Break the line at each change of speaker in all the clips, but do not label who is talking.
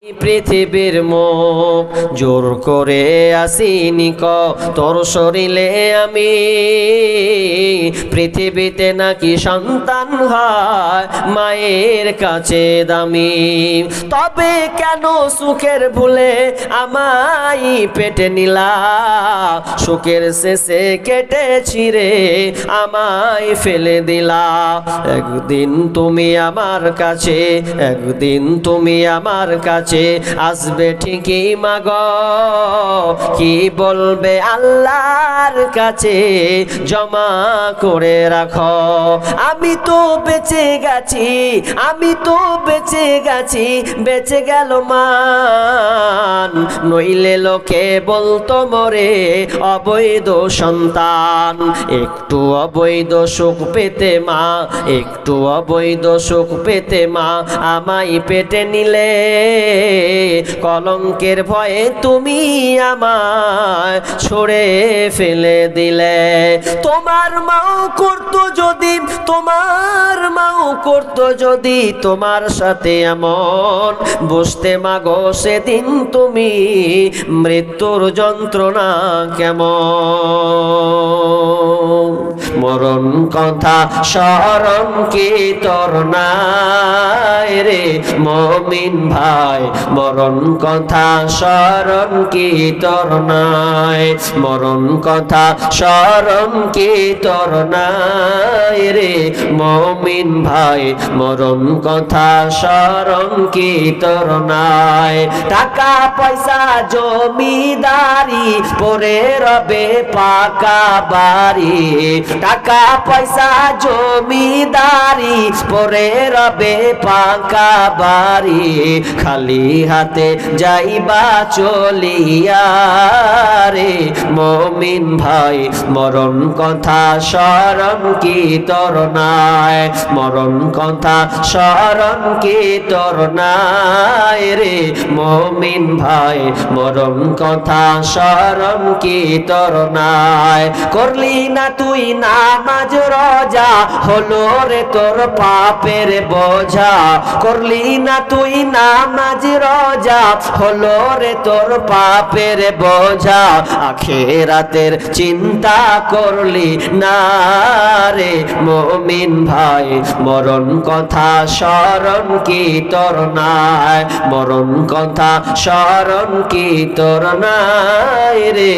পৃথিবীর মুখ জোর করে আসিনি তোর শরীরে আমি পৃথিবীতে নাকি সন্তান হয় মায়ের কাছে দামি তবে কেন সুখের ভুলে আমায় পেটে নিলা সুখের শেষে কেটে ছিঁড়ে আমায় ফেলে দিলা একদিন তুমি আমার কাছে একদিন তুমি আমার কাছে আসবে ঠিকই মাগো কি বলবে আল্লাহর কাছে জমা করে রাখো আমি তো বেঁচে গেছি আমি তো বেঁচে গেছি বেঁচে গেল মান নইলে লোকে বলতো মরে অবৈধ সন্তান একটু অবৈধ সুখ পেতে মা একটু অবৈধ সুখ পেতে মা আমায় পেটে নিলে কলঙ্কের ভয়ে তুমি আমায় ছড়ে ফেলে দিলে তোমার মাও করতো যদি তোমার মাও করতো যদি তোমার সাথে এমন বুঝতে মাগো সেদিন তুমি মৃত্যুর যন্ত্রণা কেমন মরণ কথা স্মরণ কি তোর নাই রে মমিন ভাই মরণ কথা স্মরণ কি তোর নাই মরণ কথা স্মরণ কি তোর নাই রে মমিন ভাই মরণ কথা স্মরণ কি তোর নাই টাকা পয়সা জমিদারি পরে রবে পাকা বাড়ি টাকা পয়সা জমিদারি পরে রবে পাকা বাড়ি খালি হাতে যাইবা চলিয়া রে মমিন ভাই মরণ কথা স্মরণ কি তোর নাই মরণ কথা স্মরণ কি তোর নাই রে মমিন ভাই মরণ কথা স্মরণ কি তোর নাই করলি না তুই নামাজ রোজা হলো রে তোর পাপের বোঝা করলি না তুই নামাজ রোজা হলো রে তোর পাপের বোঝা আখিরাতের চিন্তা করলি না রে মুমিন ভাই মরণ কথা স্মরণ কি তোর নাই মরণ কথা স্মরণ কি তোর নাই রে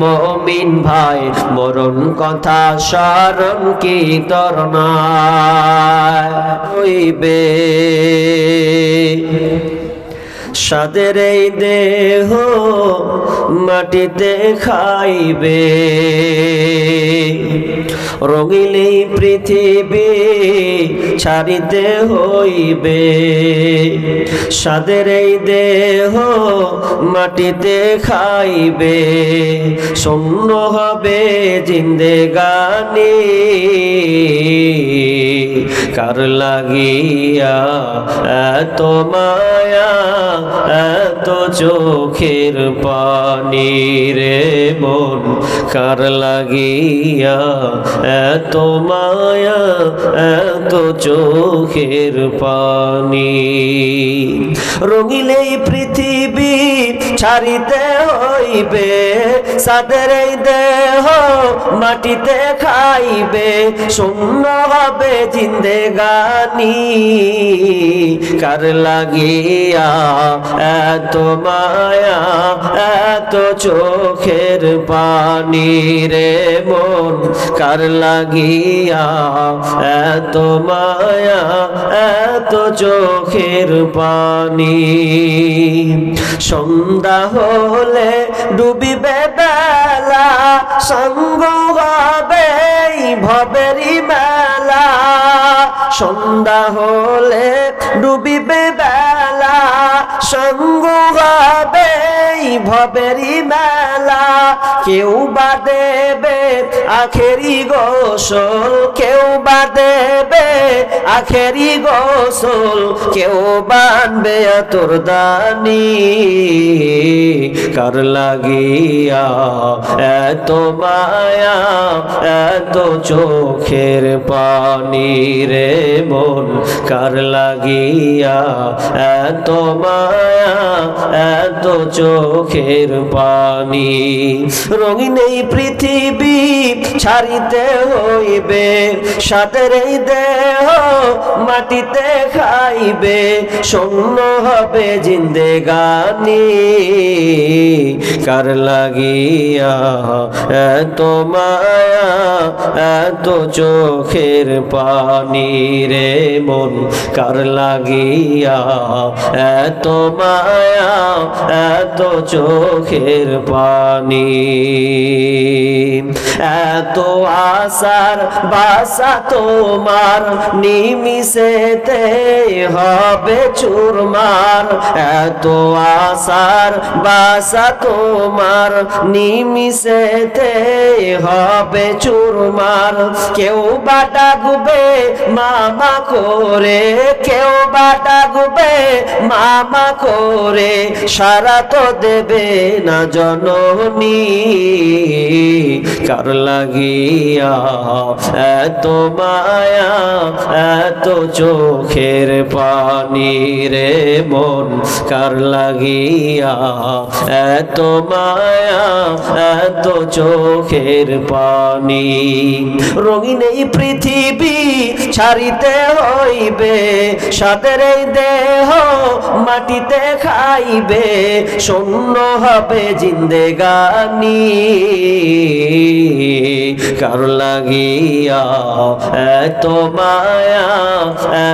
মুমিন ভাই মরণ কথা স্মরণ কি তোর নাই হইবে সাদের এই দেহ মাটিতে খাইবে রঙিলে পৃথিবী ছাড়িতে হইবে সাদের এই দেহ মাটিতে খাইবে শূন্য হবে জিন্দেগানি কার লাগিয়া এত মায়া এত চোখের পানি রে মন কার লাগিয়া এত মায়া এত চোখের পানি রঙিলে পৃথিবী ছাড়িতে হইবে সাদের এই দেহ মাটিতে খাইবে শূন্য হবে জিন্দেগানি কার লাগিয়া এত মায়া এত চোখের পানি রে মন কার লাগিয়া এত মায়া এত চোখের পানি সন্ধ্যা হলে ডুবিবে বেলা সঙ্গ হবে ভবেরি মেলা সন্ধ্যা হলে ডুবিবে বেলা সঙ্গ হবে এই ভবেরি মেলা, কেউ বা দেবে আখেরি গোসল, কেউ বা দেবে আখেরি গোসল, কেউ বানবে তোর দানি। কার লাগিয়া এত মায়া এত চোখের পানি রে মন, কার লাগিয়া এত মায়া এত চোখের পানি। রঙিন এই পৃথিবী ছাড়িতে হইবে, সাদের এই দেহ মাটিতে খাইবে, শূন্য হবে জিন্দেগানি। কার লাগিয়া এত মায়া এত চোখের পানি রে মন, কার লাগিয়া এত মায়া এত চোখের পানি। এত আশার বাসা তোমার নিমিষেতে হবে চুরমার, এত আশার বাসা তোমার নিমিষেতে হবে চুরমার। কেউ বা ডাকবে মামা করে, কেউ বা ডাকবে মামা করে, সারা তো দেবে না জননী। কার লাগিয়া এত মায়া এত চোখের পানি রে মন, কার লাগিয়া এত মায়া এত চোখের পানি। রঙিন এই পৃথিবী ছাড়িতে হইবে, সাদের এই দেহ মাটিতে খাইবে, শূন্য হবে জিন্দেগানি। কার লাগিয়া এত মায়া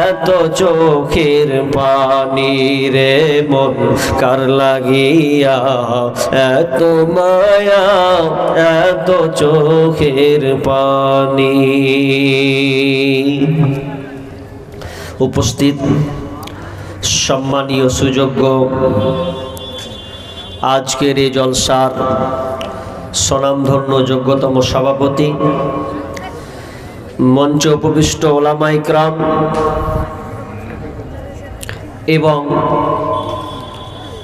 এত চোখের পানি রে মন, কার লাগিয়া এত মায়া এত চোখের পানি। উপস্থিত সম্মানীয় সুযোগ্য আজকের এই জলসার স্বনামধন্য যোগ্যতম সভাপতি, মঞ্চে উপবিষ্ট ওলামা ইকরাম এবং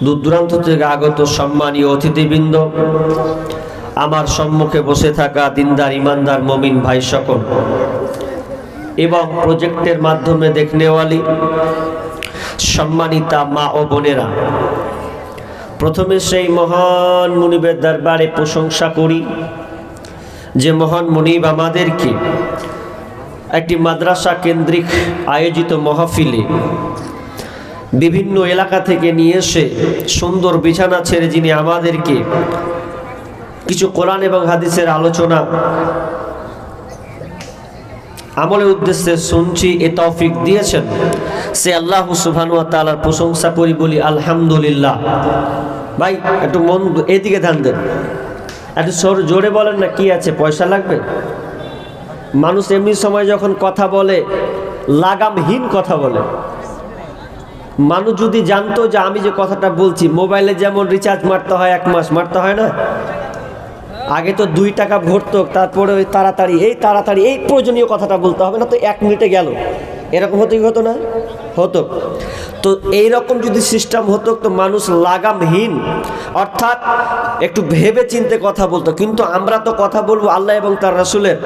দূর দূরান্ত থেকে আগত সম্মানীয় অতিথিবৃন্দ, আমার সম্মুখে বসে থাকা দিনদার ইমানদার মমিন ভাই সকল এবং প্রজেক্টের মাধ্যমে দেখনেওয়ালি সম্মানিতা মা ও বোনেরা, প্রথমে সেই মহান মুনিবের দরবারে প্রশংসা করি যে মহান মুনিব আমাদেরকে একটি মাদ্রাসা কেন্দ্রিক আয়োজিত মাহফিলে বিভিন্ন এলাকা থেকে নিয়ে এসে সুন্দর বিছানা ছেড়ে যিনি আমাদেরকে কিছু কোরআন এবং হাদিসের আলোচনা আমলের উদ্দেশ্যে শুনছি এ তৌফিক দিয়েছেন, সে আল্লাহ সুবহানাহু ওয়া তাআলার প্রশংসা করি, বলি আলহামদুলিল্লাহ। ভাই একটু মন এদিকে ধ্যান দেন, একটু জোরে বলেন না, কি আছে পয়সা লাগবে? মানুষ এমনি সময় যখন কথা বলে লাগামহীন কথা বলে। মানুষ যদি জানতো যে আমি যে কথাটা বলছি মোবাইলে যেমন রিচার্জ মারতে হয় 1 মাস, মারতে হয় না? আগে তো 2 টাকা ভরতো, তারপরে ওই তাড়াতাড়ি এই প্রয়োজনীয় কথাটা বলতে হবে না তো 1 মিনিটে গেল, এরকম হতো না? হতো। তো এইরকম যদি সিস্টেম হতো তো মানুষ লাগামহীন অর্থাৎ একটু ভেবে চিন্তে কথা বলতো। কিন্তু আমরা তো কথা বলবো আল্লাহ এবং তার রাসূলের,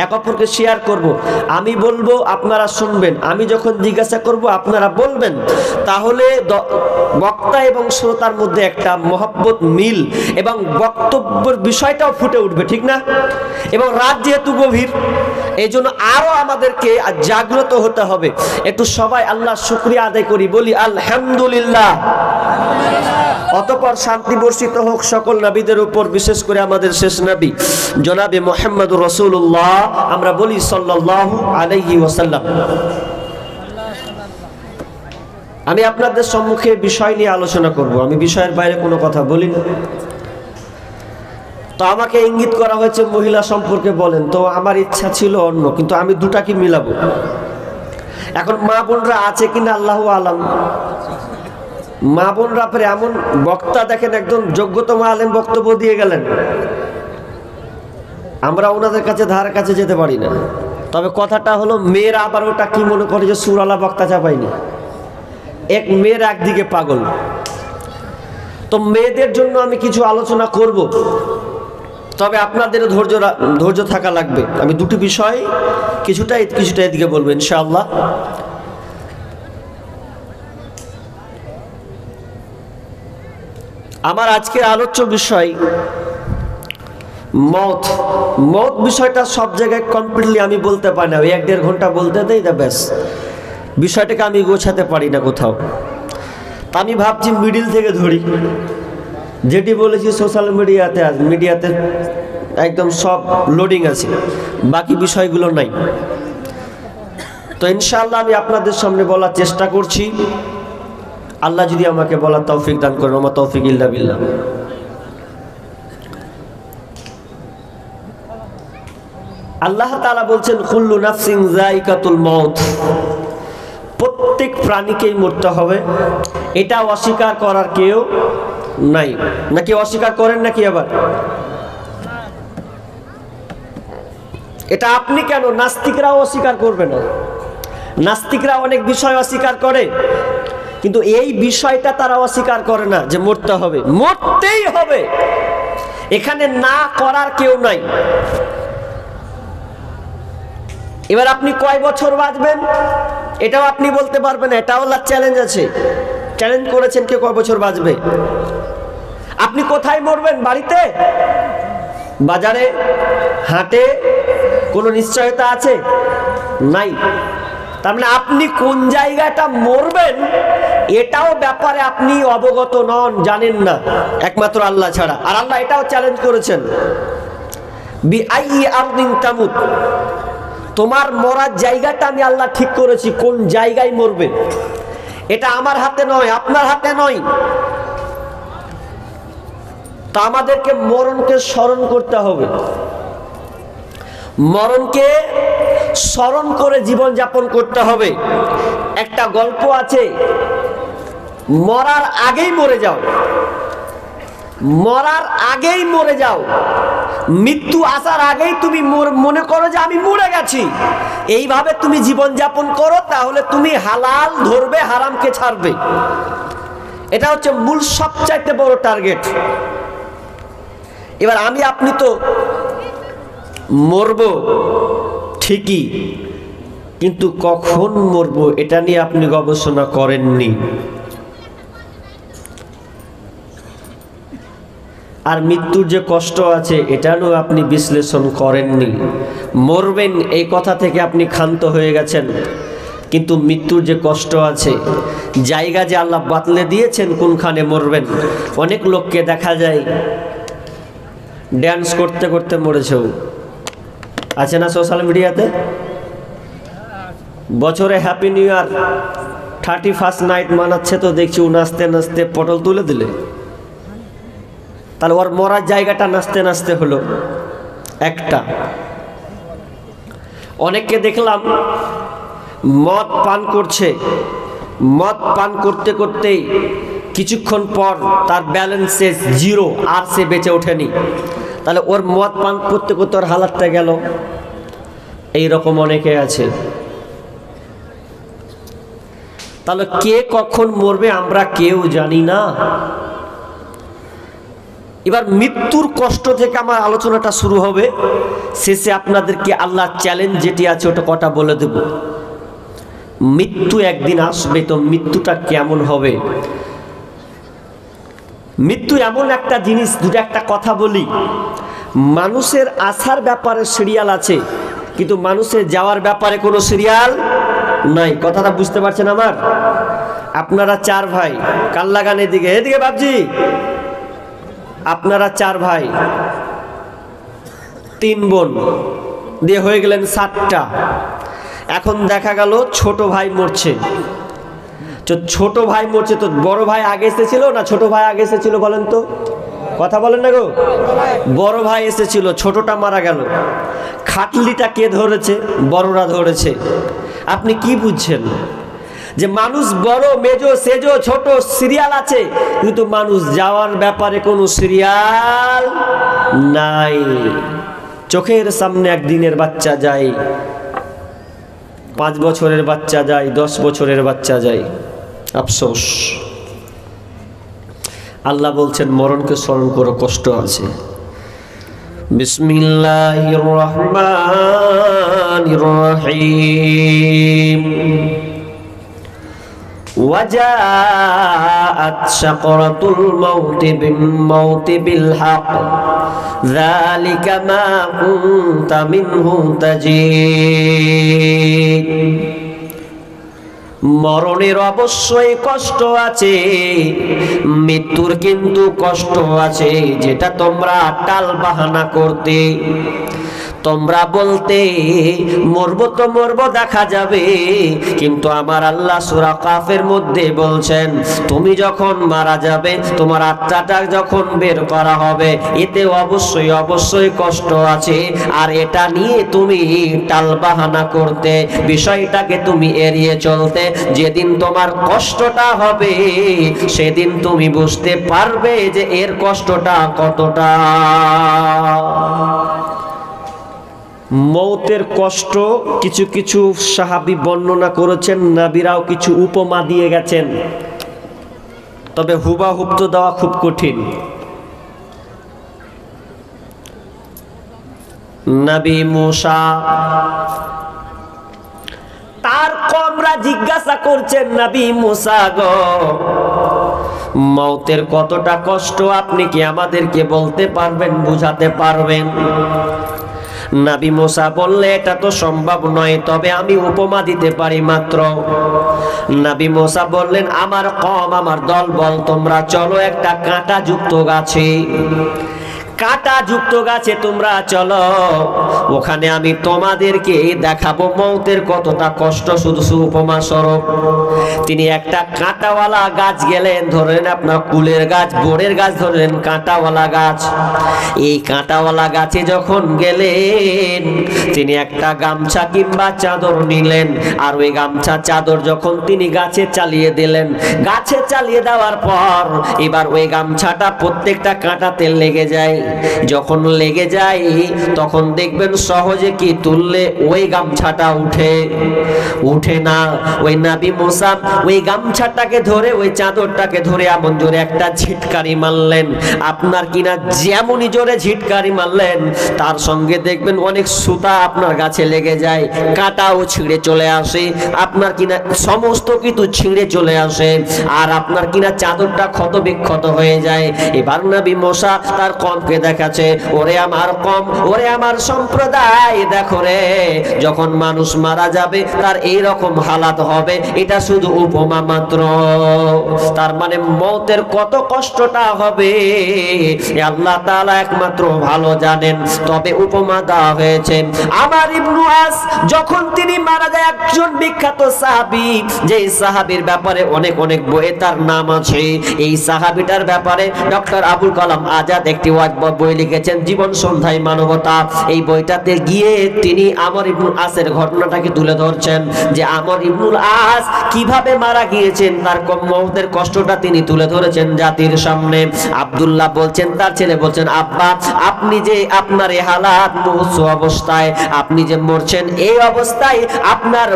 এক অপরকে শেয়ার করব। আমি বলবো আপনারা শুনবেন, আমি যখন জিজ্ঞাসা করব আপনারা বলবেন, তাহলে বক্তা এবং শ্রোতার মধ্যে একটা মহব্বত মিল এবং বক্তব্যের বিষয়টাও ফুটে উঠবে, ঠিক না? এবং রাত যেহেতু গভীর, এই জন্য আরো আমাদেরকে জাগ্রত হতে হবে। একটু সবাই আল্লাহ শুকরিয়া আদায় করি, বলি আলহামদুলিল্লাহ। অতঃপর শান্তি বর্ষিত হোক সকল নবীদের উপর, বিশেষ করে আমাদের শেষ নবী জনাবে মুহাম্মদুর রাসূলুল্লাহ, আমরা বলি সাল্লাল্লাহু আলাইহি ওয়াসাল্লাম। আমি আপনাদের সম্মুখে বিষয় নিয়ে আলোচনা করব, আমি বিষয়ের বাইরে কোনো কথা বলি না। তো আমাকে ইঙ্গিত করা হয়েছে মহিলা সম্পর্কে বলেন, তো আমার ইচ্ছা ছিল অন্য, কিন্তু আমি দুটাকে মিলাবো। এখন মা বোনরা আছে কিনা আল্লাহু আলাম, মা বোনরা পরে এমন বক্তা দেখেন, একদম যোগ্যতম আলেম বক্তব্য দিয়ে গেলেন, আমরা ওনাদের কাছে ধার কাছে যেতে পারি না। তবে কথাটা হলো, মেয়েরা আবার ওটা কি মনে করে যে সুরালা বক্তা চাপাইনি। এক মেয়ের একদিকে পাগল। তো মেয়েদের জন্য আমি কিছু আলোচনা করব, তবে আপনাদের ধৈর্য থাকা লাগবে। আমি দুটি বিষয় কিছুটা এদিকে বলবো ইনশাআল্লাহ। আমার আজকের আলোচ্য বিষয় মত। মত বিষয়টা সব জায়গায় কমপ্লিটলি আমি বলতে পারি না, ওই 1-1.5 ঘন্টা বলতে দেই না, ব্যাস বিষয়টাকে আমি গোছাতে পারি না কোথাও। তা আমি ভাবছি মিডিল থেকে ধরি, যেটি বলেছি সোশ্যাল মিডিয়াতে একদম সব লোডিং আছে, বাকি বিষয়গুলো নাই। তো ইনশাআল্লাহ আমি আপনাদের সামনে বলার চেষ্টা করছি, আল্লাহ যদি আমাকে বলার তৌফিক দান করেন। ওমা তৌফিক ইল্লা বিল্লাহ। আল্লাহ তাআলা বলছেন কুল্লু নাফসিন যায়িকাতুল মাউত, প্রত্যেক প্রাণীকেই মরতে হবে, এটা অস্বীকার করার কেউ নাই। নাকি অস্বীকার করেন নাকি? আবার এটা আপনি কেন, নাস্তিকরাও অস্বীকার করবে না। নাস্তিকরা অনেক বিষয় অস্বীকার করে, কিন্তু এই বিষয়টা তারা অস্বীকার করে না যে মরতে হবে, মরতেই হবে, এখানে না করার কেউ নাই। এবার আপনি কয় বছর বাঁচবেন এটাও আপনি বলতে পারবেন না, এটাও আল্লাহ চ্যালেঞ্জ আছে, চ্যালেঞ্জ করেছেন কে কয় বছর বাঁচবে। আপনি কোথায় মরবেন? বাড়িতে, বাজারে, হাটে, কোনো নিশ্চয়তা আছে? নাই। তার মানে আপনি কোন জায়গাটা মরবেন এটাও ব্যাপারে আপনি অবগত নন, জানেন না, একমাত্র আল্লাহ ছাড়া। আর আল্লাহ এটাও চ্যালেঞ্জ করেছেন, বিআইয়ি আরদিন তামুত, তোমার মরার জায়গাটা আমি আল্লাহ ঠিক করেছি, কোন জায়গায় মরবে এটা আমার হাতে নয়, আপনার হাতে নয়। তা আমাদেরকে মরণকে স্মরণ করতে হবে, মরণকে স্মরণ করে জীবন যাপন করতে হবে। একটা গল্প আছে, মরার আগেই মরে যাও, মরার আগেই মরে যাও, মৃত্যু আসার আগেই তুমি মনে করো যে আমি মরে গেছি, এইভাবে তুমি জীবন যাপন করো, তাহলে তুমি হালাল ধরবে, হারামকে ছাড়বে। এটা হচ্ছে মূল সবচাইতে বড় টার্গেট। এবার আমি আপনি তো মরবো ঠিকই, কিন্তু কখন মরবো এটা নিয়ে আপনি গবেষণা করেননি। আর মৃত্যুর যে কষ্ট আছে এটা নিয়েও আপনি বিশ্লেষণ করেননি। মরবেন এই কথা থেকে আপনি ক্ষান্ত হয়ে গেছেন, কিন্তু মৃত্যুর যে কষ্ট আছে, জায়গা যে আল্লাহ বাতলে দিয়েছেন কোনখানে মরবেন। অনেক লোককে দেখা যায় ড্যান্স করতে করতে মরেছেও, আছে না সোশ্যাল মিডিয়াতে? বছরে happy new year 31st night মানাচ্ছে, তো দেখছি ও নাচতে নাচতে পটল তুলে দিলে, তাহলে ওর মরার জায়গাটা নাচতে নাচতে হলো একটা। অনেককে দেখলাম মদ পান করছে, মদ পান করতে করতেই কিছুক্ষণ পর তার ব্যালেন্সে 0, আর সে বেঁচে ওঠেনি। তাহলে ওর মদ পান করতে করতে ওর হালাতটা গেল। এইরকম অনেকে আছে। তাহলে কে কখন মরবে আমরা কেউ জানি না। এবার মৃত্যুর কষ্ট থেকে আমার আলোচনাটা শুরু হবে, শেষে আপনাদেরকে আল্লাহ চ্যালেঞ্জ যেটি আছে ওটা কটা বলে দেব। মৃত্যু একদিন আসবে, তো মৃত্যুটা কেমন হবে। মৃত্যু এমন একটা জিনিস, দুটো একটা কথা বলি, মানুষের আসার ব্যাপারে সিরিয়াল আছে, কিন্তু মানুষের যাওয়ার ব্যাপারে কোনো সিরিয়াল নাই। কথাটা বুঝতে পারছেন আমার? আপনারা 4 ভাই, কাল্লা গান এদিকে, এদিকে বাবজি, আপনারা 4 ভাই 3 বোন দিয়ে হয়ে গেলেন 7টা। এখন দেখা গেল ছোট ভাই মরছে, ছোট ভাই মরছে, তো বড় ভাই আগে এসেছিল না ছোট ভাই আগে এসেছিল বলেন তো? কথা বলেন না গো। বড় ভাই এসেছিল, ছোটটা মারা গেল, খাটলিটা কে ধরেছে? বড়রা ধরেছে। আপনি কি বুঝছেন যে মানুষ বড় মেজো সেজো ছোট সিরিয়াল আছে, কিন্তু মানুষ যাওয়ার ব্যাপারে কোনো সিরিয়াল নাই। চোখের সামনে একদিনের বাচ্চা যায়, 5 বছরের বাচ্চা যায়, 10 বছরের বাচ্চা যায়, আফসোস। আল্লাহ বলছেন মরণকে স্মরণ করো, কষ্ট আছে। বিসমিল্লাহির রহমানির রহিম। وجاءت شقرة الموت بالحق ذلك ما كنت منه تجيد। মরণের অবশ্যই কষ্ট আছে, মৃত্যুর কিন্তু কষ্ট আছে, যেটা তোমরা টাল বাহানা করতে, তোমরা বলতে মরবো তো মরবো, দেখা যাবে। কিন্তু আমার আল্লাহ সূরা কাফের মধ্যে বলছেন, তুমি যখন মারা যাবে, তোমার আত্মাটা যখন বের করা হবে, এতে অবশ্যই অবশ্যই কষ্ট আছে। আর এটা নিয়ে তুমি টালবাহানা করতে, বিষয়টাকে তুমি এড়িয়ে চলতে। যেদিন তোমার কষ্টটা হবে, সেদিন তুমি বুঝতে পারবে যে এর কষ্টটা কতটা। মৌতের কষ্ট কিছু কিছু সাহাবী বর্ণনা করেছেন, নবীরাও কিছু উপমা দিয়ে গেছেন, তবে হুবাহুব তো দেওয়া খুব কঠিন। নবী মূসা, তার কওমরা জিজ্ঞাসা করছেন, নবী মূসা গো, মৌতের কতটা কষ্ট আপনি কি আমাদেরকে বলতে পারবেন, বুঝাতে পারবেন? নবী মূসা বললে, এটা তো সম্ভব নয়, তবে আমি উপমা দিতে পারি মাত্র। নবী মূসা বললেন, আমার কওম, আমার দলবল, তোমরা চলো একটা কাঁটাযুক্ত গাছে, কাঁটাযুক্ত গাছে তোমরা চলো, ওখানে আমি তোমাদেরকে দেখাবো মৌতের কতটা কষ্ট, শুধু উপমা স্বরূপ। তিনি একটা কাঁটাওয়ালা গাছ গেলেন, ধরেন আপনার কুলের গাছ, বোরের গাছ ধরেন, কাঁটাওয়ালা গাছ। এই কাঁটাওয়ালা গাছে যখন গেলেন, তিনি একটা গামছা কিংবা চাদর নিলেন, আর ওই গামছা চাদর যখন তিনি গাছে চালিয়ে দিলেন, গাছে চালিয়ে দেওয়ার পর এবার ওই গামছাটা প্রত্যেকটা কাঁটাতে লেগে যায়। যখন লেগে যায় তখন দেখবেন সহজে কি তুললে ওই গামছাটা উঠে না। ওই নবী মূসা ওই গামছাটাকে ধরে, ওই চাদরটাকে ধরে এমন জোরে একটা ঝিটকারি মারলেন, আপনার কিনা যেমনই জোরে ঝিটকারি মারলেন, তার সঙ্গে দেখবেন অনেক সুতা আপনার গাছে লেগে যায়, কাঁটাও ছিঁড়ে চলে আসে, আপনার কিনা সমস্ত কিছু ছিঁড়ে চলে আসে, আর আপনার কিনা চাদরটা ক্ষত বিক্ষত হয়ে যায়। এবার নবী মূসা তার কওমকে দেখাচ্ছে, ওরে আমার কওম, ওরে আমার সম্প্রদায়, দেখো রে, যখন মানুষ মারা যাবে তার এই রকম হালাত হবে, এটা শুধু উপমা মাত্র। তার মানে মৌতের কত কষ্টটা হবে আল্লাহ তাআলা একমাত্র ভালো জানেন, তবে উপমা দেওয়া হয়েছে। আমার ইবনু আস যখন তিনি মারা যায়, একজন বিখ্যাত সাহাবী, যে সাহাবীর ব্যাপারে অনেক অনেক বইয়ে তার নাম আছে। এই সাহাবীটার ব্যাপারে ডক্টর আবুল কালাম আজাদ একটি বই লিখেছেন, জীবন সন্ধ্যায় মানবতা। এই বইটাতে গিয়ে তিনি আমর ইবনুল আসের ঘটনাটাকে তুলে ধরছেন, যে আমর ইবনুল আস কিভাবে মারা গিয়েছেন, তার মৌতের কষ্টটা তিনি তুলে ধরেছেন জাতির সামনে। আব্দুল্লাহ বলছেন, তার ছেলে বলছেন, আব্বা, আপনি যে আপনার এই হালাত, মুহূর্ত অবস্থায় আপনি যে মরছেন, এই অবস্থায় আপনার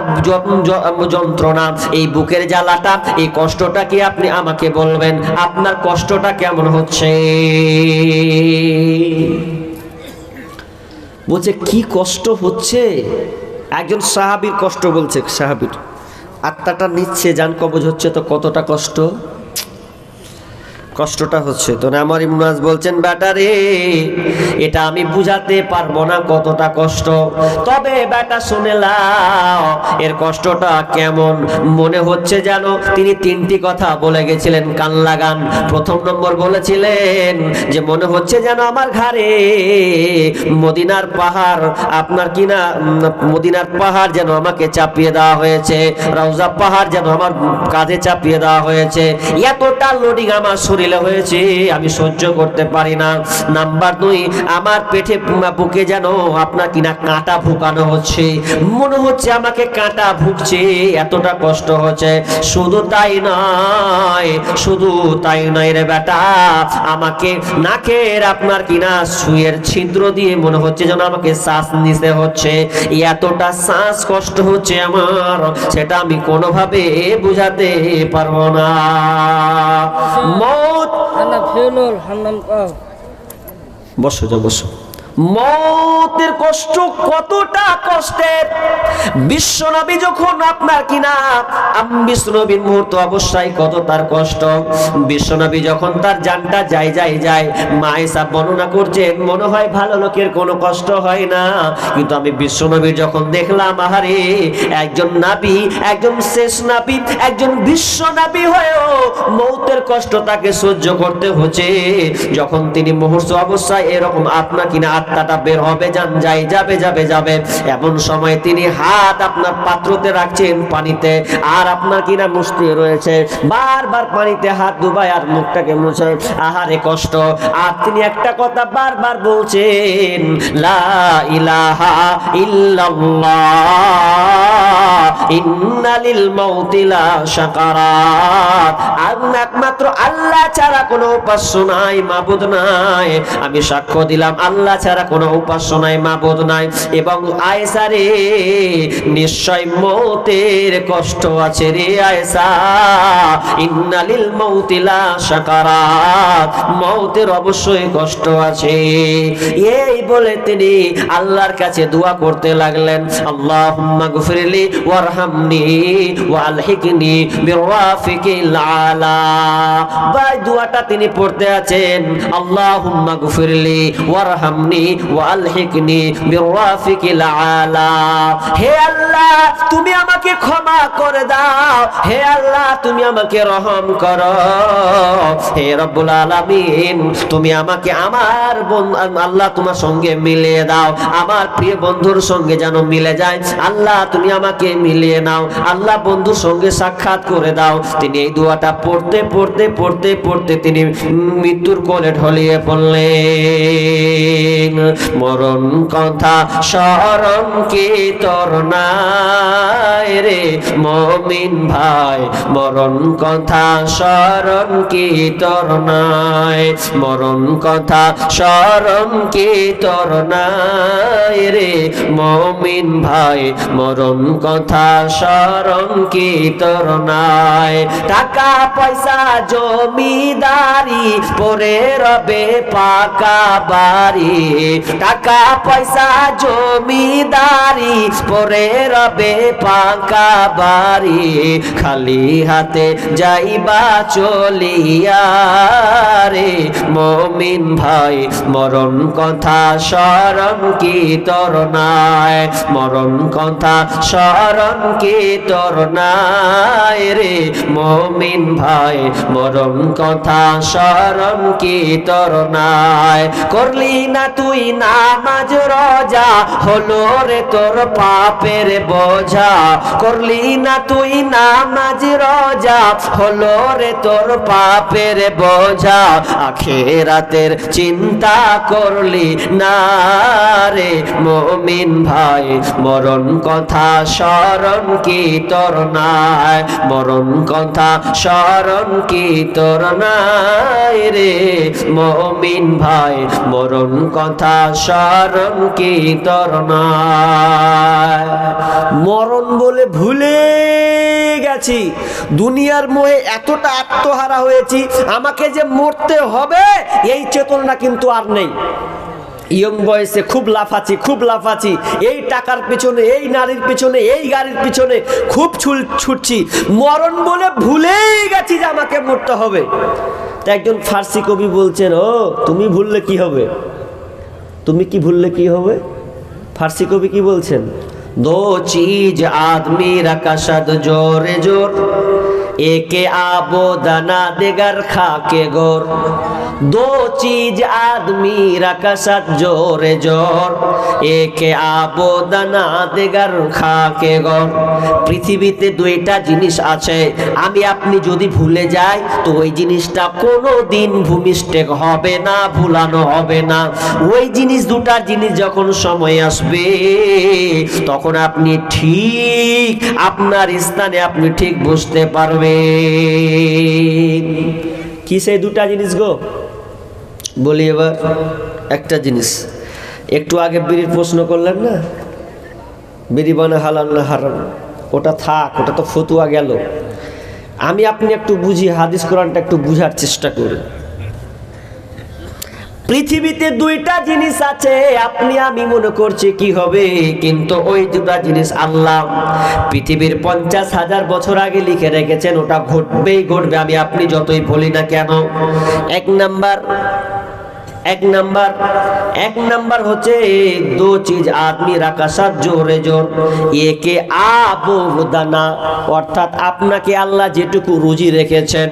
যন্ত্রণা, এই বুকের জ্বালাটা, এই কষ্টটা কি আপনি আমাকে বলবেন, আপনার কষ্টটা কেমন হচ্ছে? বলছে কি কষ্ট হচ্ছে? একজন সাহাবীর কষ্ট বলছে, সাহাবীর আত্মাটা নিচ্ছে, জান কবজ হচ্ছে, তো কতটা কষ্টটা হচ্ছে। তো আমার ইবনে আস বলছেন, বেটা রে, এটা আমি বুঝাতে পারবো না কতটা কষ্ট, তবে বেটা শুনে লাও এর কষ্টটা কেমন। মনে হচ্ছে যেন তিনি 3টি কথা বলে গেছিলেন, কান লাগান। প্রথম নম্বর বলেছিলেন যে মনে হচ্ছে যেন আমার ঘাড়ে মদিনার পাহাড়, আপনার কিনা মদিনার পাহাড় যেন আমাকে চাপিয়ে দেওয়া হয়েছে, রওজা পাহাড় যেন আমার কাঁধে চাপিয়ে দেওয়া হয়েছে, এতটা লোডিং আমার শরীর ছেলে হয়েছে, আমি সহ্য করতে পারি না। নাম্বার 2, আমার পেটে বুকে যেন আপনার কিনা কাঁটা ঢুকানো হচ্ছে, মনে হচ্ছে আমাকে কাঁটা ঢুকছে, এতটা কষ্ট হচ্ছে। শুধু তাই নয়, শুধু তাই নয় রে বেটা, আমাকে নাকের আপনার কিনা সুইয়ের ছিদ্র দিয়ে মনে হচ্ছে যেন আমাকে শ্বাস নিতে হচ্ছে, এতটা শ্বাস কষ্ট হচ্ছে আমার, সেটা আমি কোনোভাবে বুঝাতে পারবো না। মত বসো যা বসো। মতের কষ্ট কতটা কষ্টের, বিশ্বনবী যখন আপনার কিনা বিশ্বনবীর মুহূর্ত অবশ্যই কত তার কষ্ট। বিশ্বনবী যখন তার জানটা যায় মা আয়েশা বর্ণনা করছেন, মনে হয় ভালো লোকের কোনো কষ্ট হয় না, কিন্তু আমি বিশ্বনবীর যখন দেখলাম, আহারে একজন নাবী, একজন শেষ নাবী, একজন বিশ্বনবী হয়েও মৌতের কষ্ট তাকে সহ্য করতে হচ্ছে। যখন তিনি মুহূর্ত অবস্থায় এরকম আপনার কিনা আত্মাটা বের হবে, যাবে, এমন সময় তিনি হাত আপনার পাত্রতে রাখছেন পানিতে, আর আপনার কিনা মুছতে রয়েছে, বারবার পানিতে হাত ডুবায় আর মুখটাকে মুছে, আহারে কষ্ট। আর তিনি একটা কথা বারবার বলছেন, লা ইলাহা ইল্লাল্লাহ ইন্না লিল মাউতি লা সাকারাত, একমাত্র আল্লাহ ছাড়া কোনো উপাস্য নাই, মাবুদ নাই। আমি সাক্ষ্য দিলাম আল্লাহ ছাড়া কোনো উপাস্য নাই, মাবুদ নাই। এবং আয়েশা রে, নিশ্চয় মৌতের কষ্ট আছে রে আয়েশা, ইন্না লিল মাউতি লা সাকারাত, মৌতের অবশ্যই কষ্ট আছে। এই বলে তিনি আল্লাহর কাছে দোয়া করতে লাগলেন, আল্লাহুম্মা গফিরলি ওয়ারহামনি ওয়ালহিকনি বিররাফিকিল আলা। ভাই দোয়াটা তিনি পড়তে আছেন, আল্লাহুম্মা গফিরলি ওয়ারহামনি ওয়ালহিকনি বিররাফিকিল আলা। হে আল্লাহ, তুমি আমাকে ক্ষমা করে দাও, হে আল্লাহ তুমি আমাকে রহম করো, হে রব্বুল আলামিন তুমি আমাকে আমার আল্লাহ তোমার সঙ্গে মিলিয়ে দাও, আমার প্রিয় বন্ধুর সঙ্গে যেন মিলে যায়, আল্লাহ তুমি আমাকে মিলিয়ে নাও, আল্লাহ বন্ধুর সঙ্গে সাক্ষাৎ করে দাও। তিনি এই দোয়াটা পড়তে তিনি মৃত্যুর কোলে ঢলিয়ে পড়লেন। মরণ কথা স্মরণ কি তোর নাই রে মুমিন ভাই, মরণ কথা স্মরণ কি তোর নাই, মরণ কথা স্মরণ কি তোর নাই রে মুমিন ভাই, মরণ কথা স্মরণ কি তোর নাই। টাকা পয়সা জমিদারি পরে রবে পাকা বাড়ি, টাকা পয়সা জমিদারি পরে রবে পাকা বাড়ি, খালি হাতে যাইবা চলিয়া রে মুমিন ভাই, মরণ কথা স্মরণ কি তোর নাই, মরণ কথা স্মরণ কি তোর নাই রে মুমিন ভাই, মরণ কথা স্মরণ কি তোর নাই। করলি না তুই নামাজ রোজা, হলো রে তোর পাপের বোঝা, করলি না তুই নামাজ রোজা, হলো রে তোর পাপের বোঝা, আখিরাতের চিন্তা করলি না রে মুমিন ভাই, মরণ কথা স্মরণ কি তোর নাই, মরণ কথা স্মরণ কি তোর নাই রে মুমিন ভাই, মরণ কথা স্মরণ কি তোর নাই। মরণ বলে ভুলে গেছি, দুনিয়ার মোহে এতটা আত্মহারা হয়েছি, আমাকে যে মরতে হবে এই চেতনা কিন্তু আর নেই। ইয়ং বয়সে খুব লাফাচ্ছি, এই টাকার পিছনে, এই নারীর পিছনে, এই গাড়ির পিছনে খুব ছুটছি, মরণ বলে ভুলেই গেছি যে আমাকে মরতে হবে। তা একজন ফার্সি কবি বলছেন, ও তুমি ভুললে কি হবে, তুমি কি ভুললে কি হবে। ফার্সি কবি কি বলছেন, দো চিজ আদমি রাকাশাদ জোরে জোর, एके आबो दाना देगर खाके गोर, दो चीज आदमी रखा साथ जोरे जोर, एके आबो दाना देगर खाके गोर। পৃথিবীতে দুইটা জিনিস আছে, আমি আপনি যদি ভুলে যাই তো ওই জিনিসটা কোনোদিন ভূমিষ্ঠেক হবে না, ভুলানো হবে না। ওই জিনিস দুটার জিনিস যখন সময় আসবে তখন আপনি ঠিক আপনার স্থানে আপনি ঠিক বুঝতে পারবেন। কি সেই দুটা জিনিস গো? বলি এবার একটা জিনিস, একটু আগে বিড়ির প্রশ্ন করলেন না, বিড়ি বানা হালাল না হারাম, ওটা থাক, ওটা তো ফতুয়া গেল। আমি আপনি একটু বুঝি, হাদিস কোরআনটা একটু বুঝার চেষ্টা করি। পৃথিবীতে দুইটা জিনিস আছে, আপনি আমি মনে করছি কি হবে, কিন্তু ওই দুটা জিনিস আল্লাহ পৃথিবীর 50,000 বছর আগে লিখে রেখেছেন, ওটা ঘটবেই ঘটবে, আমি আপনি যতই বলি না কেন। এক নাম্বার হচ্ছে দো চিজ আদমি রাখা সাথ জোরে জোর, একে আবো দানা, অর্থাৎ আপনাকে আল্লাহ যেটুকু রুজি রেখেছেন,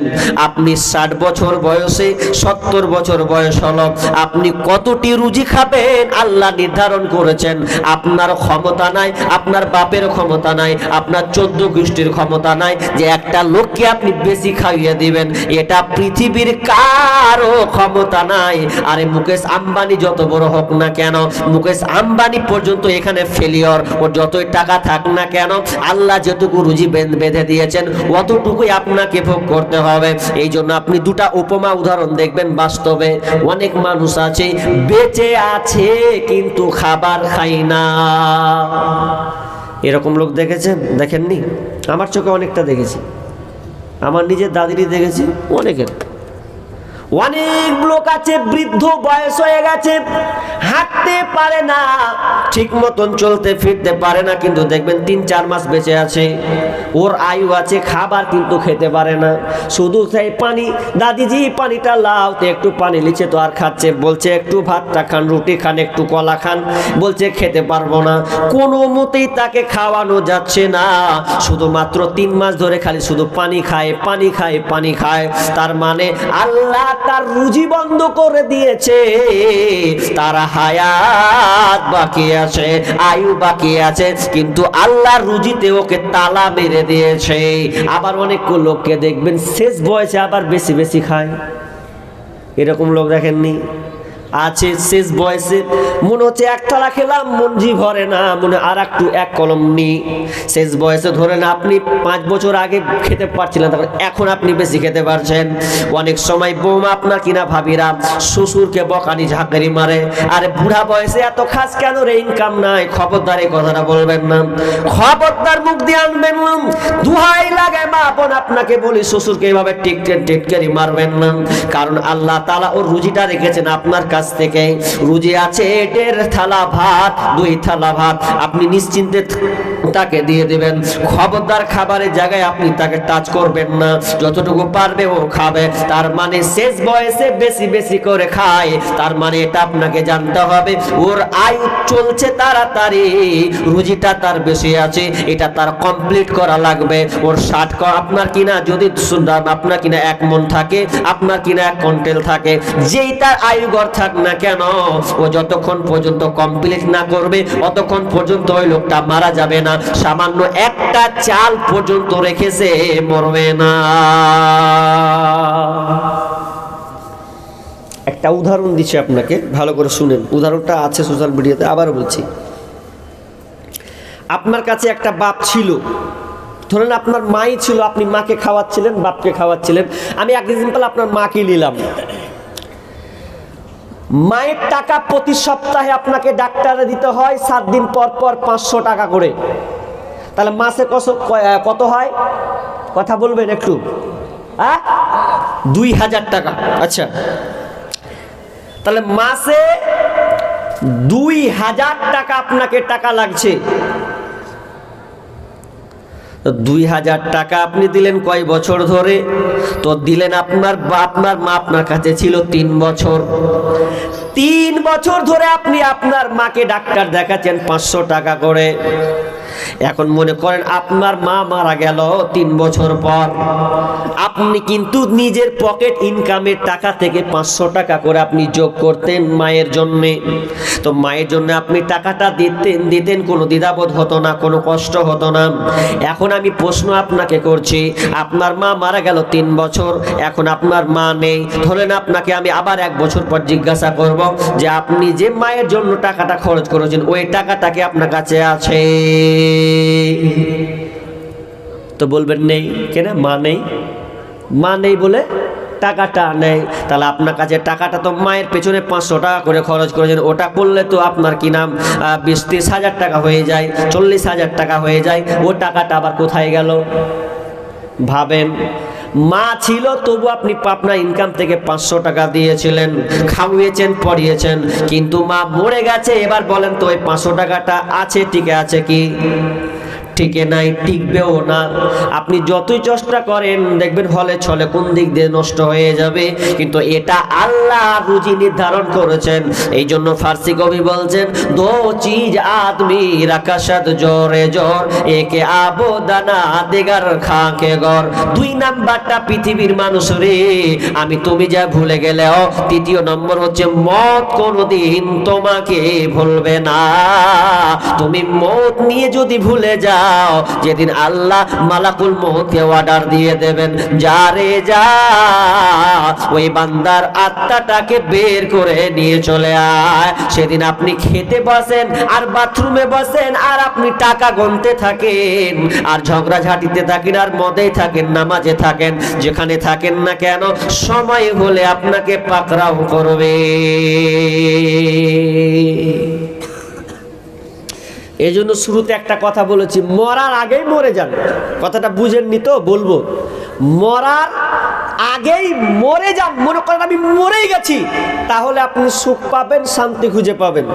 আপনি 60 বছর বয়সে 70 বছর বয়স হলো, আপনি কতটি রুজি খাবেন আল্লাহ নির্ধারণ করেছেন। আপনার ক্ষমতা নাই, আপনার বাপের ক্ষমতা নাই, আপনার 14 গোষ্ঠীর ক্ষমতা নাই যে একটা লোককে আপনি বেশি খাইয়ে দিবেন, এটা পৃথিবীর কারো ক্ষমতা নাই। আরে মুকেশ আম্বানি যত বড় হোক না কেন, মুকেশ আম্বানি পর্যন্ত এখানে ফেলিওর, ওর যতই টাকা থাক না কেন, আল্লাহ যেটুকু রুজি বেঁধে দিয়েছেন অতটুকুই আপনাকে ভোগ করতে হবে। এই জন্য আপনি দুটা উপমা উদাহরণ দেখবেন বাস্তবে। অনেক মানুষ আছে বেঁচে আছে কিন্তু খাবার খায় না, এরকম লোক দেখেছেন? দেখেননি? আমার চোখে অনেকটা দেখেছি, আমার নিজের দাদিরই দেখেছি, অনেকের। অনেক লোক আছে বৃদ্ধ বয়স হয়ে গেছে, হাঁটতে পারে না, ঠিক মতন চলতে ফিরতে পারে না, কিন্তু দেখবেন 3-4 মাস বেঁচে আছে, ওর আয়ু আছে, খাবার কিন্তু খেতে পারে না, শুধু সেই পানি, দাদিজি পানিটা লাও, তো একটু পানি লিচে তো আর খাচ্ছে, বলছে একটু ভাতটা খান, রুটি খান, একটু কলা খান, বলছে খেতে পারবো না, কোনো মতেই তাকে খাওয়ানো যাচ্ছে না, শুধুমাত্র 3 মাস ধরে খালি শুধু পানি খায়, পানি খায়, পানি খায়। তার মানে আল্লাহ তার রুজি বন্ধ করে দিয়েছে, তার হায়াত বাকি আছে, আয়ু বাকি আছে, কিন্তু আল্লাহর রুজিতে ওকে তালা মেরে দিয়েছে। আবার অনেক লোককে দেখবেন শেষ বয়সে আবার বেশি বেশি খায়, এরকম লোক দেখেননি? আছে শেষ বয়সে মনে হচ্ছে এক থালা খেলাম, মনজি ভরে না, মনে আর একটু এক কলম নি। শেষ বয়সে ধরেন আপনি 5 বছর আগে খেতে পারছিলেন, তখন এখন আপনি বেশি খেতে পারছেন। অনেক সময় বৌমা আপনার কিনা ভাবিরা শ্বশুরকে বকানি ঝাঁকারি মারে, আরে বুড়া বয়সে এত খাস কেন রে, ইনকাম নাই, খবরদার এই কথাটা বলবেন না, খবরদার মুখ দিয়ে আনবেন না, দুহাই লাগে মা বোন আপনাকে বলি, শ্বশুরকে এভাবে টিটকারি মারবেন না, কারণ আল্লাহ তাআলা ওর রুজিটা রেখেছেন আপনার কাছ থেকে। রুজি আছে 1.5 থালা ভাত, 2 থালা ভাত, আপনি নিশ্চিন্তে তাকে দিয়ে দেবেন, খবরদার খাবারের জায়গায় আপনি তাকে টাচ করবেন না, যতটুকু পারবে ও খাবে। তার মানে শেষ বয়সে বেশি বেশি করে খায়, তার মানে এটা আপনাকে জানতে হবে, ওর আয়ু চলছে তাড়াতাড়ি, রুজিটা তার বেশি আছে, এটা তার কমপ্লিট করা লাগবে। ওর 60 আপনার কিনা যদি আপনার কিনা 1 মণ থাকে, আপনার কিনা 1 কুইন্টাল থাকে, যেই তার আয়ু গড় থাক না কেন, ও যতক্ষণ পর্যন্ত কমপ্লিট না করবে অতক্ষণ পর্যন্ত ওই লোকটা মারা যাবে না, সামান্য একটা চাল পর্যন্ত রেখেছে মরবে না। একটা উদাহরণ দিচ্ছি আপনাকে, ভালো করে শুনেন, উদাহরণটা আছে সোশ্যাল মিডিয়াতে, আবার বলছি। আপনার কাছে একটা বাপ ছিল, ধরেন আপনার মাই ছিল, আপনি মাকে খাওয়াচ্ছিলেন, বাপকে খাওয়াচ্ছিলেন, আমি এক্সাম্পল আপনার মাকে নিলাম। মায়ের টাকা প্রতি সপ্তাহে আপনাকে ডাক্তারে দিতে হয়, 7 দিন পর পর 500 টাকা করে, তাহলে মাসে কত হয়? কথা বলবেন একটু, 2000 টাকা। আচ্ছা, তাহলে মাসে 2000 টাকা আপনাকে টাকা লাগছে। 2000 টাকা আপনি দিলেন কয় বছর ধরে? তো দিলেন আপনার মা আপনার কাছে ছিল 3 বছর। 3 বছর ধরে আপনি আপনার মাকে ডাক্তার দেখাচ্ছেন 500 টাকা করে। এখন মনে করেন আপনার মা মারা গেল 3 বছর পর, আপনি কিন্তু নিজের পকেট ইনকামের টাকা থেকে 500 টাকা করে আপনি যোগ করতেন মায়ের জন্যে। তো মায়ের জন্য আপনি টাকাটা দিতেন, কোনো দ্বিধাবোধ হতো না, কোনো কষ্ট হতো না। এখন আমি প্রশ্ন আপনাকে করছি, আপনার মা মারা গেল 3 বছর, এখন আপনার মা নেই, ধরেন আপনাকে আমি আবার 1 বছর পর জিজ্ঞাসা করব যে আপনি যে মায়ের জন্য টাকাটা খরচ করেছেন ওই টাকাটা কি আপনার কাছে আছে? তো বলবেন নেই। কেন? মা নেই। মা নেই বলে টাকাটা নেই। তাহলে আপনার কাছে টাকাটা তো মায়ের পেছনে 500 টাকা করে খরচ করেছেন, ওটা করলে তো আপনার কি নাম 20-30 হাজার টাকা হয়ে যায়, 40 হাজার টাকা হয়ে যায়। ও টাকাটা আবার কোথায় গেল? ভাবেন, মা ছিল তবু আপনি আপনার ইনকাম থেকে 500 টাকা দিয়েছিলেন, খাওয়িয়েছেন, পড়িয়েছেন, কিন্তু মা মরে গেছে। এবার বলেন তো ওই 500 টাকাটা আছে, টিকে আছে কি? টিকে নাই, টিকবেও না। আপনি যতই চেষ্টা করেন দেখবেন হলে ছলে কোন দিক দিয়ে নষ্ট হয়ে যাবে। কিন্তু এটা আল্লাহ রুজি নির্ধারণ করেছেন। এই জন্য ফার্সি কবি বলছেন, দো চিজ আদমি রাকাশাদ জোরে জোর, একে আবো দানা দেগার খাকে গর। 2 নাম্বারটা পৃথিবীর মানুষ রে, আমি তুমি যা ভুলে গেলেও 3য় নম্বর হচ্ছে মত কোনদিন তোমাকে ভুলবে না। তুমি মত নিয়ে যদি ভুলে যাও, যেদিন আল্লাহ মালাকুল মউতকে অর্ডার দিয়ে দেবেন, যা রে যা, ওই বান্দার আত্মাটাকে বের করে নিয়ে চলে আয়। সেদিন আপনি খেতে বসেন আর বাথরুমে বসেন আর আপনি টাকা গুনতে থাকেন আর ঝগড়াঝাটিতে থাকেন আর মদেই থাকেন, নামাজে থাকেন, যেখানে থাকেন না কেন, সময় হলে আপনাকে পাকড়াও করবে। এই জন্য শুরুতে একটা কথা বলেছি, মরার আগেই মরে যান। কথাটা বুঝেননি তো? বলবো, মরার আগেই মরে যান। মনে করেন আমি মরেই গেছি, তাহলে আপনি সুখ পাবেন, শান্তি খুঁজে পাবেন।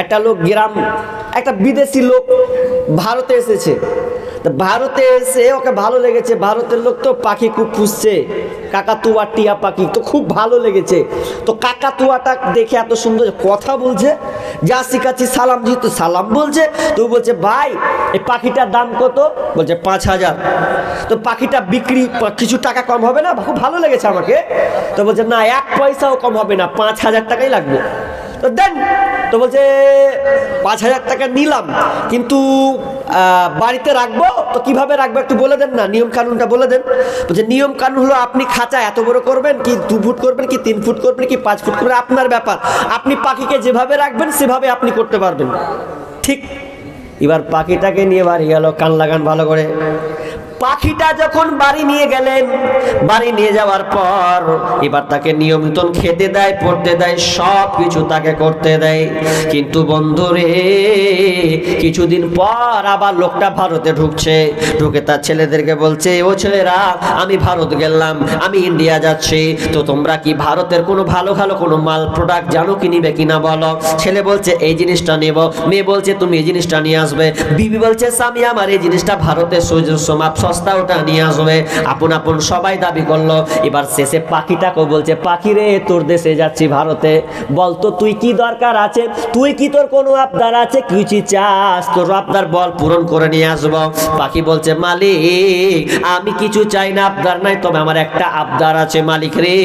একটা লোক একটা বিদেশি লোক ভারতে এসেছে। ভারতে এসে ওকে ভালো লেগেছে, ভারতের লোক তো পাখি খুব পুষছে, কাকাতুয়া, টিয়া পাখি, তো খুব ভালো লেগেছে। তো কাকাতুয়াটা দেখে এত সুন্দর কথা বলছে, যা শিখাচ্ছি সালাম, যেহেতু সালাম বলছে, তো বলছে ভাই এই পাখিটার দাম কত? বলছে 5000। তো পাখিটা বিক্রি, কিছু টাকা কম হবে না? খুব ভালো লেগেছে আমাকে। তো বলছে না, 1 পয়সাও কম হবে না, 5000 টাকাই লাগবে। তো দেন। তো বলছে 5000 টাকা নিলাম, কিন্তু বাড়িতে রাখবো তো কিভাবে রাখবো একটু বলে দেন না, নিয়ম কানুনটা বলে দেন। বলছে নিয়ম কানুন হলো আপনি খাঁচা এত বড় করবেন, কি 2 ফুট করবেন, কি 3 ফুট করবেন, কি 5 ফুট করবেন, আপনার ব্যাপার। আপনি পাখিকে যেভাবে রাখবেন সেভাবে আপনি করতে পারবেন। ঠিক। এবার পাখিটাকে নিয়ে বাড়ি গেল, কান লাগান ভালো করে। পাখিটা যখন বাড়ি নিয়ে গেলেন, বাড়ি নিয়ে যাওয়ার পর এবার তাকে নিয়মিত খেতে দেয়, পড়তে দেয়, সব কিছু তাকে করতে দেয়। কিন্তু বন্ধুরে, কিছুদিন পর আবার লোকটা ভারতে ঢুকে তার ছেলেদেরকে বলছে, ও ছেলেরা, আমি ভারত গেলাম, আমি ইন্ডিয়া যাচ্ছি, তো তোমরা কি ভারতের কোনো ভালো ভালো কোনো মাল প্রোডাক্ট জানো কি, নিবে কিনা বলো। ছেলে বলছে এই জিনিসটা নেব, মেয়ে বলছে তুমি এই জিনিসটা নিয়ে আসবে, বিবি বলছে স্বামী আমার এই জিনিসটা ভারতের সমাপ সস্তা, ওটা নিয়ে আসবে। আপন আপন সবাই দাবি করলো। এবার শেষে পাখিটাকে বলছে, পাখি রে, তোর দেশে যাচ্ছি ভারতে, বলতো তুই কি দরকার আছে, তুই কি তোর কোনো আবদার আছে, কিছু চাস, তোর আবদার বল, পূরণ করে নিয়ে আসবো। পাখি বলছে মালিক আমি কিছু চাই না, আবদার নাই, তবে আমার একটা আবদার আছে মালিক রে,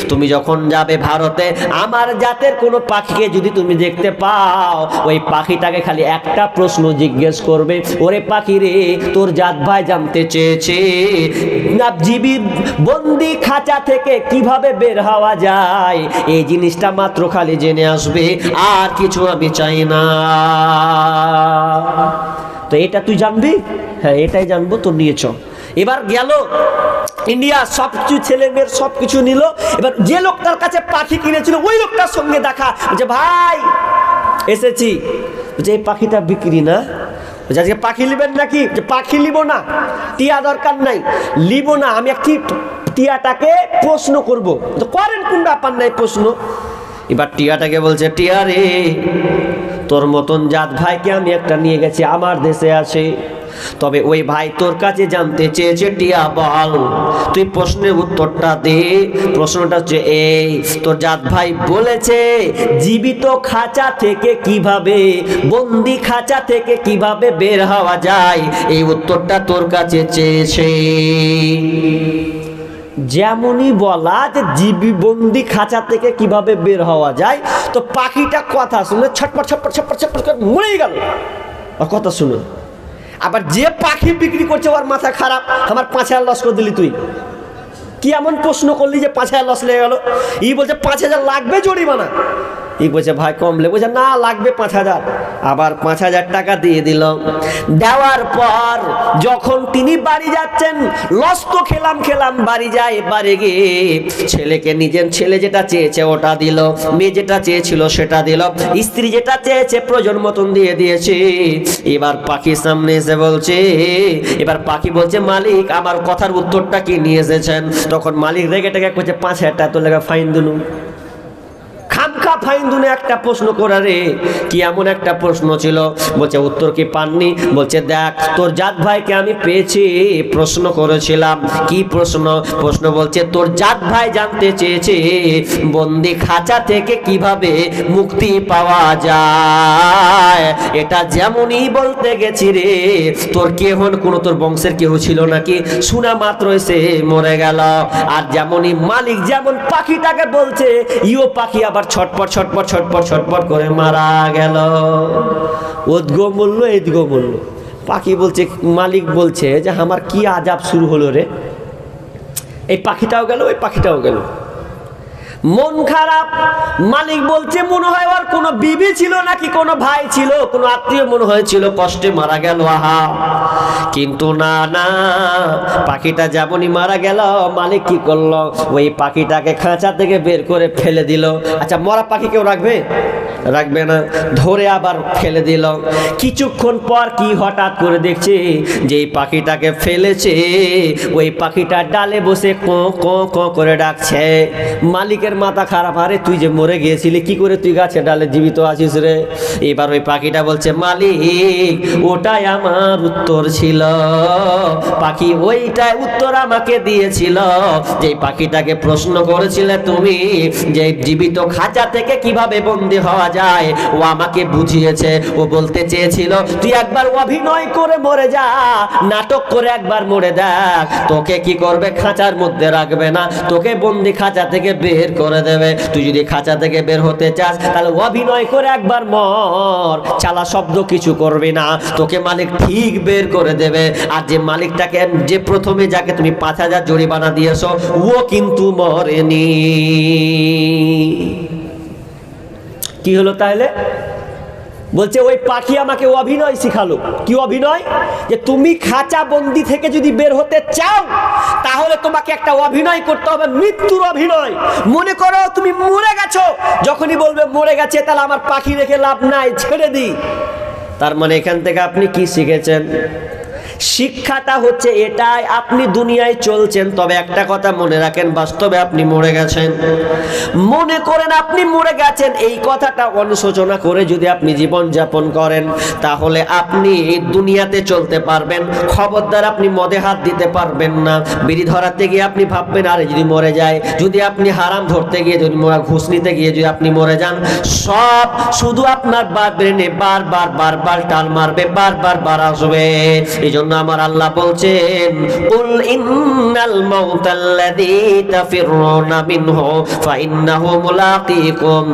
তুমি যখন যাবে ভারতে আমার জাতের কোনো পাখিকে যদি তুমি দেখতে পাও, ওই পাখিটাকে খালি একটা প্রশ্ন জিজ্ঞেস করবে, ওরে পাখি রে, তোর জাত ভাই জানতে চেয়েছে জীবী বন্দি খাঁচা থেকে কিভাবে বের হওয়া যায়, এই জিনিসটা মাত্র খালি জেনে আসবে, আর কিছু আমি চাই না। তো এটা তুই জানবি? হ্যাঁ এটাই জানবো, তো নিয়ে চল। এবার গেল ইন্ডিয়া, সবকিছু ছেলে মেয়ের সবকিছু নিল। এবার যে লোকটার কাছে পাখি কিনেছিল ওই লোকটার সঙ্গে দেখা, যে ভাই এসেছি, যে এই পাখিটা বিক্রি না, আজকে পাখি নিবেন নাকি? যে পাখি নিব না, টিয়া দরকার নাই, নিব না, আমি একটি টিয়াটাকে প্রশ্ন করব। তো করেন, কোন ব্যাপার নাই প্রশ্ন। এবার টিয়াটাকে বলছে, টিয়া রে, তোর মতন জাত ভাইকে আমি একটা নিয়ে গেছি, আমার দেশে আছে, তবে ওই ভাই তোর কাছে জানতে চেয়েছে, টিয়া বল, তুই প্রশ্নের উত্তরটা দে। প্রশ্নটা হচ্ছে এই, তোর জাত ভাই বলেছে জীবিত খাঁচা থেকে কিভাবে, বন্দি খাঁচা থেকে কিভাবে বের হওয়া যায়, এই উত্তরটা তোর কাছে চেয়েছে। যেমনই বলা যে জীবী বন্দি খাঁচা থেকে কিভাবে বের হওয়া যায়, তো পাখিটা কথা শুনে ছটপট ছটপট ছটপট ছটপট করে মরেই গেল আর কথা শুনে। আবার যে পাখি বিক্রি করছে ওর মাথা খারাপ, আমার 5,000 লস করে দিলি তুই, কি এমন প্রশ্ন করলি যে 5,000 লস লেগে গেল? ই বলছে 5,000 লাগবে জরিমানা। ই বলছে ভাই কমলে, বলছে না লাগবে 5,000। আবার 5,000 টাকা দিয়ে দিল। দেওয়ার পর যখন তিনি বাড়ি যাচ্ছেন, লস তো খেলাম বাড়ি যায়, বাড়ি গিয়ে ছেলেকে, নিজের ছেলে যেটা চেয়েছে ওটা দিল, মেয়ে যেটা চেয়েছিল সেটা দিল, স্ত্রী যেটা চেয়েছে প্রয়োজন মতন দিয়ে দিয়েছে। এবার পাখির সামনে এসে বলছে, এবার পাখি বলছে মালিক আমার কথার উত্তরটা কি নিয়ে এসেছেন? তখন মালিক রেগে টেগে করছে 5,000 টাকা তো লেগে ফাইন দিলু, খামখা ফাইন দুনে একটা প্রশ্ন করারে। কি এমন একটা প্রশ্ন ছিল? বলছে উত্তর কি পাননি? বলছে দেখ তোর জাত ভাইকে আমি পেয়েছি, প্রশ্ন করেছিলাম। কি প্রশ্ন? প্রশ্ন বলছে তোর জাত ভাই জানতে চেয়েছে বন্দি খাঁচা থেকে কিভাবে মুক্তি পাওয়া যায়। এটা যেমনই বলতে গেছি রে, তোর কেহ কোনো তোর বংশের কেউ ছিল নাকি, শোনা মাত্র এসে মরে গেল। আর যেমনই মালিক যেমন পাখিটাকে বলছে, ইও পাখি আবার ছটপট ছটপট ছটপট ছটপট করে মারা গেল। ওদগো মূল্য এদিগো মূল্য। পাখি বলছে, মালিক বলছে যে আমার কি আজাব শুরু হলো রে, এই পাখিটাও গেল ওই পাখিটাও গেল। মন খারাপ। মালিক বলছে মনে হয় ওর কোনো বিবি ছিল নাকি কোনো ভাই ছিল, কোনো আত্মীয় মনে হয়েছিল, কষ্টে মারা গেল। আহা, কিন্তু না না, পাখিটা যেমনই মারা গেল, মালিক কি করলো? ওই পাখিটাকে খাঁচা থেকে বের করে ফেলে দিল। আচ্ছা মরা পাখি কেউ রাখবে? রাখবে না। ধরে আবার ফেলে দিল। কিছুক্ষণ পর কি হঠাৎ করে দেখছে যে এই পাখিটাকে ফেলেছে, ওই পাখিটা ডালে বসে কোঁ কোঁ কোঁ করে ডাকছে। মালিকের মাথা খারাপ, আরে তুই যে মরে গিয়েছিলি কি করে তুই গাছে ডালে জীবিত আছিস রে? এবার ওই পাখিটা বলছে মালিক ওটাই আমার উত্তর ছিল, পাখি ওইটাই উত্তর আমাকে দিয়েছিল। যে পাখিটাকে প্রশ্ন করেছিলে তুমি যে জীবিত খাঁচা থেকে কিভাবে বন্দী হওয়া যায়, ও আমাকে বুঝিয়েছে। ও বলতে চেয়েছিল তুই একবার অভিনয় করে মরে যা, নাটক করে একবার মরে দেখ, তোকে কি করবে? খাঁচার মধ্যে রাখবে না, তোকে বন্দি খাঁচা থেকে বের করে দেবে। তুই যদি খাঁচা থেকে বের হতে চাস তাহলে অভিনয় করে একবার মর, চালা শব্দ কিছু করবি না, তোকে মালিক ঠিক বের করে দেবে। আর যে মালিকটাকে, যে প্রথমে যাকে তুমি 5,000 জরিমানা দিয়েছো, ও কিন্তু মরেনি। কি হলো তাহলে? বলছে ওই পাখি আমাকে অভিনয় শিখালো। কি অভিনয়? যে তুমি খাঁচা বন্দি থেকে যদি বের হতে চাও তাহলে তোমাকে একটা অভিনয় করতে হবে, মৃত্যুর অভিনয়। মনে করো তুমি মরে গেছো, যখনই বলবে মরে গেছে তাহলে আমার পাখি রেখে লাভ নাই, ছেড়ে দিই। তার মানে এখান থেকে আপনি কি শিখেছেন? শিক্ষাটা হচ্ছে এটাই, আপনি দুনিয়ায় চলছেন, তবে একটা কথা মনে রাখেন, বাস্তবে আপনি মরে গেছেন। মনে করেন আপনি মরে গেছেন, এই কথাটা অনুশোচনা করে যদি আপনি জীবন যাপন করেন তাহলে আপনি দুনিয়াতে চলতে পারবেন। খবরদার আপনি মদে হাত দিতে পারবেন না। বিড়ি ধরাতে গিয়ে আপনি ভাববেন আরে যদি মরে যায়, যদি আপনি হারাম ধরতে গিয়ে, যদি ঘুষ নিতে গিয়ে যদি আপনি মরে যান, সব শুধু আপনার ব্রেনে বারবার বারবার টাল মারবে, বারবার বার আসবে। এই জন্য আমার আল্লাহ বলছেন কুল ইন্নাল মাউতাল্লাযী তাফিরুনা মিনহু ফাইন্নাহু মুলাকীকুম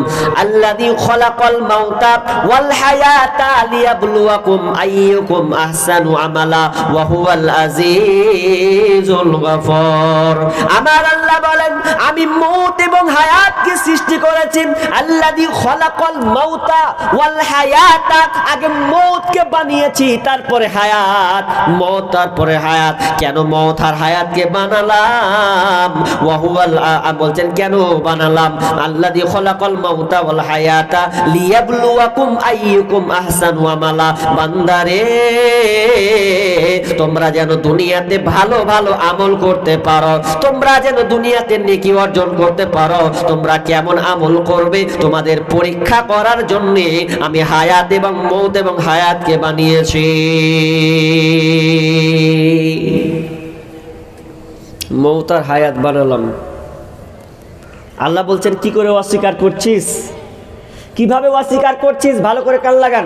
আল্লাযী খালাকাল মাউতা ওয়াল হায়াতা লিয়াবলুয়াকুম আইয়ুকুম আহসানু আমালা ওয়া হুয়াল আজিজুল গফুর। আমার আল্লাহ বলেন আমি মউত এবং হায়াতকে সৃষ্টি করেছি। আল্লাযী খালাকাল মাউতা ওয়াল হায়াতা, আগে মউতকে বানিয়েছি তারপরে হায়াত, মওত তারপরে হায়াত। কেন মওত আর হায়াতকে বানালাম? ওয়া হুয়াল, বলছেন কেন বানালাম? আল্লাযী খালাকাল মাউতা ওয়াল হায়াতা লিয়াবলুয়াকুম আইয়ুকুম আহসানু আমালা। বান্দারে তোমরা যেন দুনিয়াতে ভালো ভালো আমল করতে পারো, তোমরা যেন দুনিয়াতে নেকি অর্জন করতে পারো। তোমরা কেমন আমল করবে তোমাদের পরীক্ষা করার জন্য আমি হায়াত এবং মওত এবং হায়াতকে বানিয়েছি। মওত আর হায়াত বানালাম। আল্লাহ বলছেন কি করে অস্বীকার করছিস, কিভাবে অস্বীকার করছিস, ভালো করে কান লাগান।